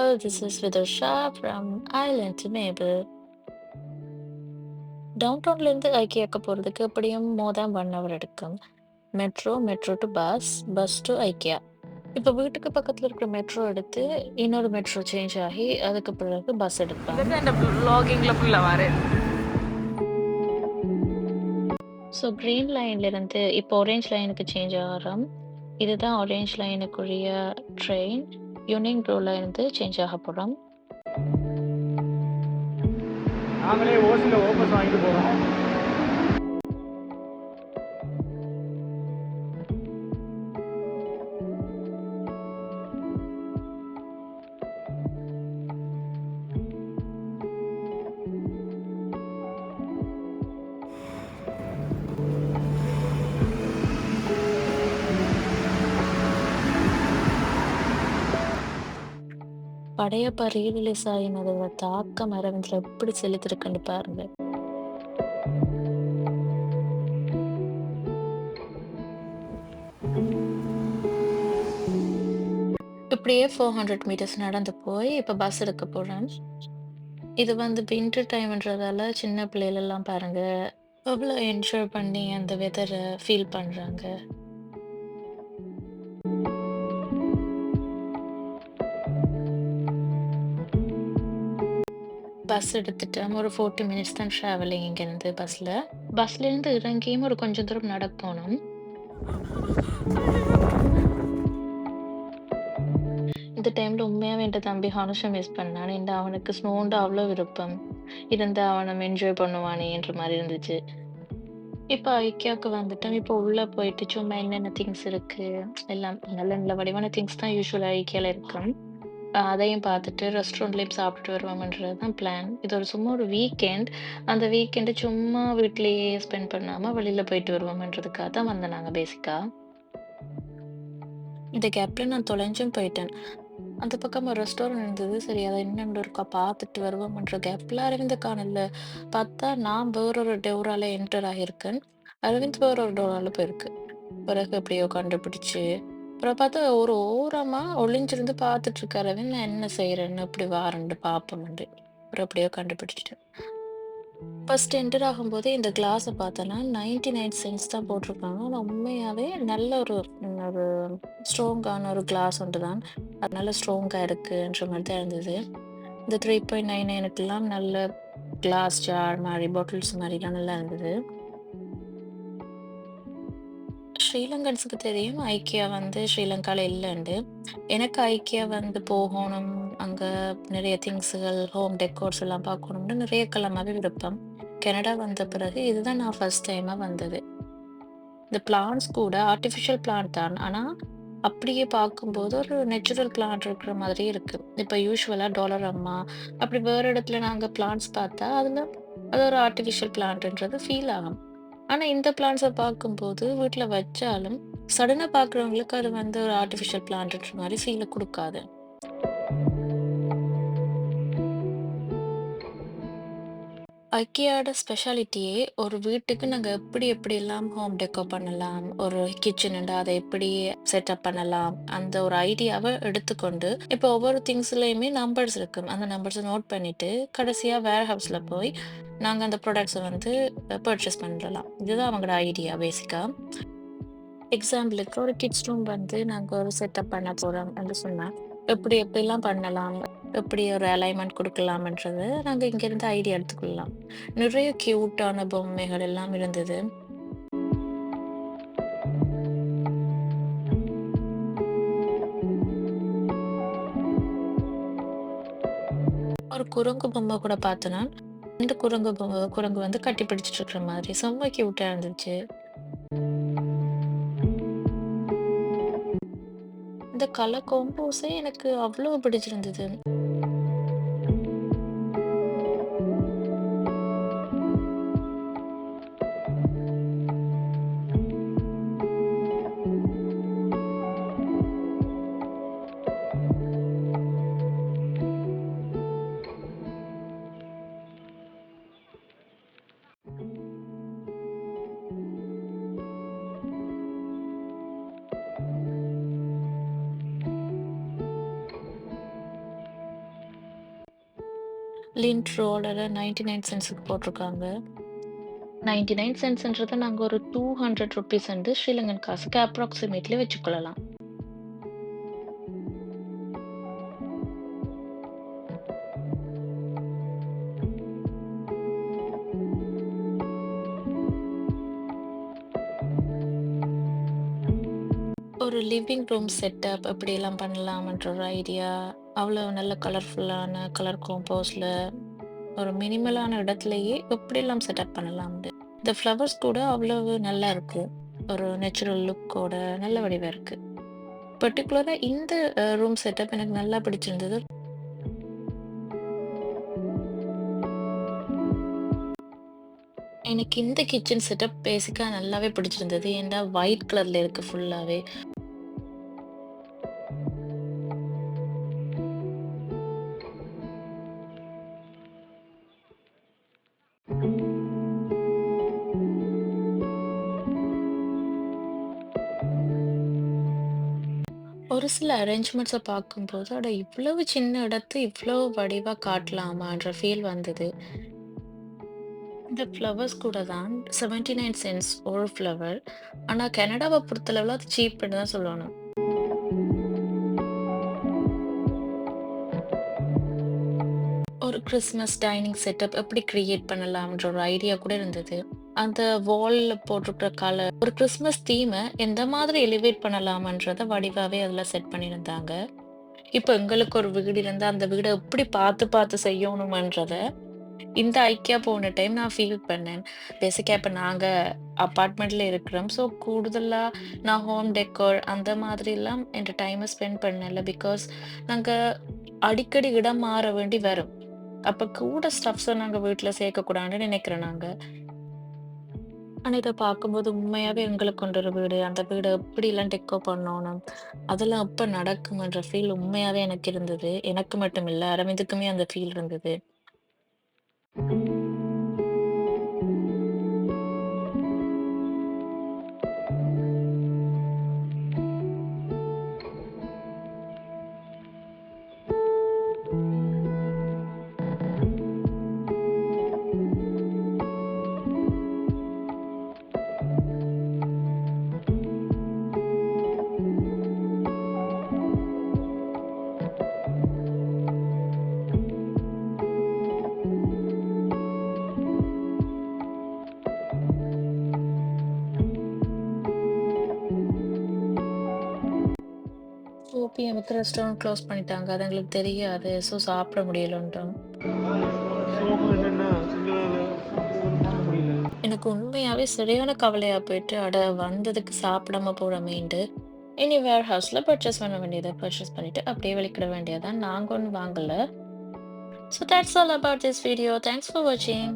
all. This is Vidusha from Island to Mabel. டவுன்டவுன்லேருந்து ஐக்கியாக்கு போகிறதுக்கு எப்படியும் மோர் தேன் 1 hour எடுக்கும். Metro, metro to bus, bus to IKEA. இப்போ வீட்டுக்கு பக்கத்தில் இருக்கிற மெட்ரோ எடுத்து இன்னொரு மெட்ரோ சேஞ்ச் ஆகி அதுக்கு பிறகு பஸ் எடுப்பேன். இதுதான் இந்த vloggingல ஃபுல்லா வரேன். ஸோ க்ரீன் லைன்லேருந்து இப்போ ஆரஞ்ச் லைனுக்கு சேஞ்ச் ஆகிறோம். இதுதான் ஆரஞ்ச் லைனுக்குரிய ட்ரெயின். யூனியன் ரோல இருந்து சேஞ்ச் ஆக போகிறோம். நாங்களே ஓசில ஓபஸ் வாங்கிட்டு போறோம். படையப்பா ரீரிலீஸ் ஆகினதோட தாக்கம் அரவிந்தில் எப்படி செலுத்திருக்குன்னு பாருங்க. இப்படியே 400 மீட்டர்ஸ் நடந்து போய் இப்போ பஸ் எடுக்க போகிறேன். இது வந்து வின்டர் டைம்ன்றதால சின்ன பிள்ளைகளெல்லாம் பாருங்க எவ்வளோ என்ஜாய் பண்ணி அந்த வெதரை ஃபீல் பண்ணுறாங்க. பஸ் எடுத்துட்டேன். ஒரு 40 மினிட்ஸ் தான் ட்ராவலிங் இங்கேருந்து பஸ்ஸில். பஸ்லேருந்து இறங்கியும் ஒரு கொஞ்சம் தூரம் நடக்கணும். இந்த டைமில் உண்மையாகவே என் தம்பி ஹனுஷை மிஸ் பண்ணான். ஏன்டா அவனுக்கு ஸ்னோண்டு அவ்வளோ விருப்பம் இருந்தால் அவனை என்ஜாய் பண்ணுவானேன்ற மாதிரி இருந்துச்சு. இப்போ ஐக்கியாவுக்கு வந்துட்டோம். இப்போ உள்ளே போயிட்டு சும்மா என்னென்ன திங்ஸ் இருக்குது எல்லாம் நல்ல நல்ல வடிவான திங்ஸ் தான் யூஸ்வலாக ஐக்கியாவில் இருக்கும். அதையும் பார்த்துட்டு ரெஸ்டாரண்ட்லேயும் சாப்பிட்டுட்டு வருவோம்ன்றது தான் பிளான். இது ஒரு சும்மா ஒரு வீக்கெண்ட். அந்த வீக்கெண்டு சும்மா வீட்லேயே ஸ்பெண்ட் பண்ணாமல் வெளியில் போயிட்டு வருவோம்ன்றதுக்காக தான் வந்தேன் நாங்கள் பேசிக்காக. இந்த கேப்பில் நான் தொலைஞ்சும் போயிட்டேன். அந்த பக்கம் ஒரு ரெஸ்டாரண்ட் இருந்தது. சரி அதை என்னென்னு இருக்கா பார்த்துட்டு வருவோம்ன்ற கேப்பில் அரவிந்த காணல. பார்த்தா நான் வேறொரு டோரால என்டர் ஆகியிருக்கேன். அரவிந்த் வேறொரு டோரால போயிருக்கு. பிறகு எப்படியோ கண்டுபிடிச்சு அப்புறம் பார்த்தா ஒரு ஓரமா ஒளிஞ்சிருந்து பார்த்துட்டு இருக்க அரவிந்த் நான் என்ன செய்யறேன்னு இப்படி வாரண்டு பார்ப்போம்ண்டு. அப்புறம் எப்படியோ கண்டுபிடிச்சிட்டேன். ஃபர்ஸ்ட் என்டர் ஆகும்போதே இந்த கிளாஸை பார்த்தோன்னா 99 சென்ட்ஸ் தான் போட்டிருக்காங்க. ஆனால் உண்மையாகவே நல்ல ஒரு ஒரு ஸ்ட்ராங்கான ஒரு கிளாஸ் ஒன்று தான். அது நல்ல ஸ்ட்ராங்காக இருக்குன்ற மாதிரி தான் இருந்தது. இந்த 3.99க்கெல்லாம் நல்ல கிளாஸ் ஜார் மாதிரி பாட்டில்ஸ் மாதிரிலாம் நல்லா இருந்தது. ஸ்ரீலங்கன்ஸுக்கு தெரியும் ஐக்கியா வந்து ஸ்ரீலங்காவில் இல்லைண்டு. எனக்கு ஐக்கியா வந்து போகணும், அங்கே நிறைய திங்ஸுகள் ஹோம் டெக்கோர்ஸ் எல்லாம் பார்க்கணும்னு நிறைய கிழமாவே விருப்பம். கனடா வந்த பிறகு இதுதான் நான் ஃபர்ஸ்ட் டைமாக வந்தது. இந்த பிளான்ஸ் கூட ஆர்டிஃபிஷியல் பிளான்ட் தான், ஆனால் அப்படியே பார்க்கும்போது ஒரு நேச்சுரல் பிளான்ட் இருக்கிற மாதிரி இருக்குது. இப்போ யூஸ்வலாக டாலர் அம்மா அப்படி வேறு இடத்துல நாங்கள் பிளான்ட்ஸ் பார்த்தா அதில் அது ஒரு ஆர்டிஃபிஷியல் பிளான்ட்ன்றது ஃபீல் ஆகும். ஆனா இந்த பிளான்ட்ஸை பார்க்கும்போது வீட்ல வச்சாலும் சடனா பார்க்குறவங்களுக்கு அது வந்து ஒரு ஆர்டிஃபிஷியல் பிளான்ட்ன்ற மாதிரி ஃபீல குடுக்காது. ஐக்கியாவோட ஸ்பெஷாலிட்டியே ஒரு வீட்டுக்கு நாங்க எப்படி எப்படியெல்லாம் ஹோம் டெக்கோ பண்ணலாம், ஒரு கிச்சனுண்டா அதை எப்படி செட்டப் பண்ணலாம், அந்த ஒரு ஐடியாவை எடுத்துக்கொண்டு இப்போ ஒவ்வொரு திங்ஸ்லயுமே நம்பர்ஸ் இருக்கு. அந்த நம்பர்ஸை நோட் பண்ணிட்டு கடைசியா வேர் ஹவுஸ்ல போய் நாங்க அந்த ப்ராடக்ட்ஸை வந்து பர்ச்சேஸ் பண்ணலாம். இதுதான் அவங்களோட ஐடியா பேசிக்கா. எக்ஸாம்பிளுக்கு ஒரு கிட்ஸ் ரூம் வந்து நாங்க ஒரு செட்டப் பண்ண போறோம் என்று சொன்னா, எப்படி எப்படிலாம் பண்ணலாம், எப்படி ஒரு அலைன்மெண்ட் குடுக்கலாம்ன்றத நாங்க இங்கேருந்து ஐடியா எடுத்துக்கொள்ளலாம். நிறைய கியூட்டான பொம்மைகள் எல்லாம் இருந்தது. ஒரு குரங்கு பொம்மை கூட பார்த்தேனா, இந்த குரங்கு வந்து கட்டி பிடிச்சிட்டு இருக்கிற மாதிரி செம்ம கியூட்டா இருந்துச்சு. இந்த கலர் காம்போஸே எனக்கு அவ்வளோ பிடிச்சிருந்தது. லிண்ட் ரோலர 99 சென்ட்ஸ்க்கு போட்டிருக்காங்க. 99 சென்ட்ஸ்ன்றத நாங்க ஒரு ₹200 வந்து ஸ்ரீலங்கன் காசுக்கு அப்ராக்ஸிமேட்லி வச்சுக்கொள்ளலாம். ஒரு லிவிங் ரூம் செட்டப் எப்படியெல்லாம் பண்ணலாம்ன்ற ஒரு ஐடியா. அவ்வளோ நல்ல கலர்ஃபுல்லான கலர் காம்போஸ்ல ஒரு மினிமலான இடத்துலயே எப்படியெல்லாம் செட்டப் பண்ணலாம்னு. இந்த ஃப்ளவர்ஸ் கூட அவ்வளவு நல்லா இருக்கு. ஒரு நேச்சுரல் லுக்கோட நல்ல வடிவா இருக்கு. பர்ட்டிகுலரா இந்த ரூம் செட்டப் எனக்கு நல்லா பிடிச்சிருந்தது. எனக்கு இந்த கிச்சன் செட்டப் பேசிக்கா நல்லாவே பிடிச்சிருந்தது. ஏன்டா ஒயிட் கலர்ல இருக்கு ஃபுல்லாவே. ஒரு சில அரேஞ்ச்மெண்ட்ஸ பார்க்கும்போது, அட இவ்வளவு சின்ன இடத்த இவ்வளவு வடிவா காட்டலாமான்ற ஃபீல் வந்தது. இந்த ஃப்ளவர்ஸ் கூட தான் 79 சென்ட்ஸ் ஒரு ஃப்ளவர். ஆனா கனடாவ பொறுத்தளவுல அது சீப்ன்னு தான் சொல்லணும். ஒரு கிறிஸ்மஸ் டைனிங் செட்டப் எப்படி கிரியேட் பண்ணலாம்ன்ற ஒரு ஐடியா கூட இருந்தது. அந்த வால்ல போட்டிருக்கிற கலர், ஒரு கிறிஸ்மஸ் தீம எந்த மாதிரி எலிவேட் பண்ணலாம்ன்றத வடிவாவே அதுல செட் பண்ணியிருந்தாங்க. இப்ப எங்களுக்கு ஒரு வீடு இருந்தா, அந்த வீட எப்படி பார்த்து பார்த்து செய்யணுமன்றத இந்த ஐக்கியா போன டைம் நான் ஃபீல் பண்ணேன். பேசிக்கா இப்ப நாங்க அபார்ட்மெண்ட்ல இருக்கிறோம். ஸோ கூடுதலா நான் ஹோம் டெக்கோர் அந்த மாதிரிலாம் என் டைம ஸ்பெண்ட் பண்ணல. பிகாஸ் நாங்க அடிக்கடி இடம் மாற வேண்டி வரும். அப்ப கூட ஸ்டஃப்ஸ நாங்க வீட்ல சேர்க்கக்கூடாதுன்னு நினைக்கிறேன் நாங்க. ஆனா இத பார்க்கும்போது உண்மையாவே எங்களுக்கு கொண்டு ஒரு வீடு, அந்த வீட எப்படிலாம் டெக்கோ பண்ணணும், அதெல்லாம் எப்ப நடக்கும்ன்ற ஃபீல் உண்மையாவே எனக்கு இருந்தது. எனக்கு மட்டும் இல்ல, அரவிந்துக்குமே அந்த ஃபீல் இருந்தது. பிஎம்க்கு ரெஸ்டாரண்ட் க்ளோஸ் பண்ணிட்டாங்க. அது எங்களுக்கு தெரியாது. ஸோ சாப்பிட முடியலன்ட்டோம். சோகம் என்னன்னா எங்களால் சாப்பிட முடியல. எனக்கு உண்மையாவே சரியான கவலையா போயிட்டு, அட வந்ததுக்கு சாப்பிடாம போறோமேன்ட்டு, இனி வேர் ஹவுஸ்ல பர்ச்சேஸ் பண்ண வேண்டியத பர்ச்சேஸ் பண்ணிட்டு அப்படியே வெளிக்கிட வேண்டியது தான். நாங்க ஒண்ணும் வாங்கல. So that's all about this video. Thanks for watching.